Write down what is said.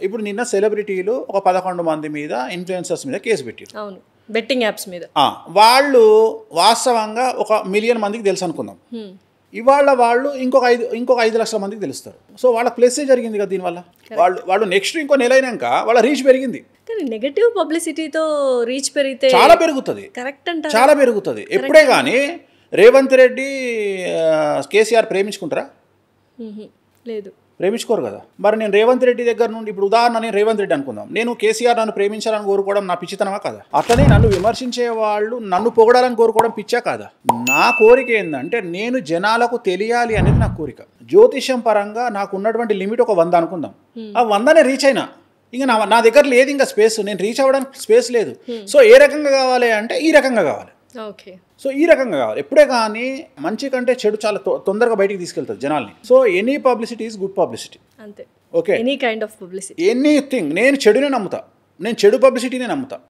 ఇప్పుడు నిన్న సెలబ్రిటీలు ఒక 11 మంది మీద ఇన్ఫ్లుయెన్సర్స్ మీద కేసు పెట్టారు. అవును, బెట్టింగ్ యాప్స్ మీద. వాళ్ళు వాస్తవంగా 1 మిలియన్ మందికి తెలుసు అనుకుందాం. ఇవాళ వాళ్ళు ఇంకొక 5 లక్షల మందికి తెలుస్తారు. సో వాళ్ళ ప్లస్ జరిగింది కదా దీనివల్ల. వాళ్ళు నెక్స్ట్ ఇంకో నెల అయినాక వాళ్ళ రీచ్ పెరిగింది. కానీ నెగటివ్ పబ్లిసిటీతో రీచ్ పెరిగితే చాలా పెరుగుతుంది. కరెక్ట్ అంట, చాలా పెరుగుతుంది. ఎప్పుడే కానీ రేవంత్ రెడ్డి కేసీఆర్ ప్రేమించుకుంటారా? లేదు, ప్రేమించుకోరు కదా. మరి నేను రేవంత్ రెడ్డి దగ్గర నుండి ఇప్పుడు ఉదాహరణ నేను రేవంత్ రెడ్డి అనుకుందాం, నేను కేసీఆర్ నన్ను ప్రేమించాలని కోరుకోవడం నా పిచ్చితనమా కాదా? అట్లనే నన్ను విమర్శించే వాళ్ళు నన్ను పొగడాలని కోరుకోవడం పిచ్చా కాదా? నా కోరిక ఏంటంటే నేను జనాలకు తెలియాలి అనేది నా కోరిక. జ్యోతిష్యం పరంగా నాకు ఉన్నటువంటి లిమిట్ ఒక 100 అనుకుందాం. ఆ 100నే రీచ్ అయినా ఇంకా నా దగ్గర లేదు ఇంకా స్పేస్, నేను రీచ్ అవ్వడానికి స్పేస్ లేదు. సో ఏ రకంగా కావాలి అంటే ఈ రకంగా కావాలి. ఓకే, సో ఈ రకంగా కావాలి. ఎప్పుడే కానీ మంచి కంటే చెడు చాలా తొందరగా బయటికి తీసుకెళ్తుంది జనాల్ని. So any publicity is good publicity. అంతే. Okay, any kind of publicity, anything. నేను చెడునే నమ్ముతా, నేను చెడు పబ్లిసిటీనే నమ్ముతా.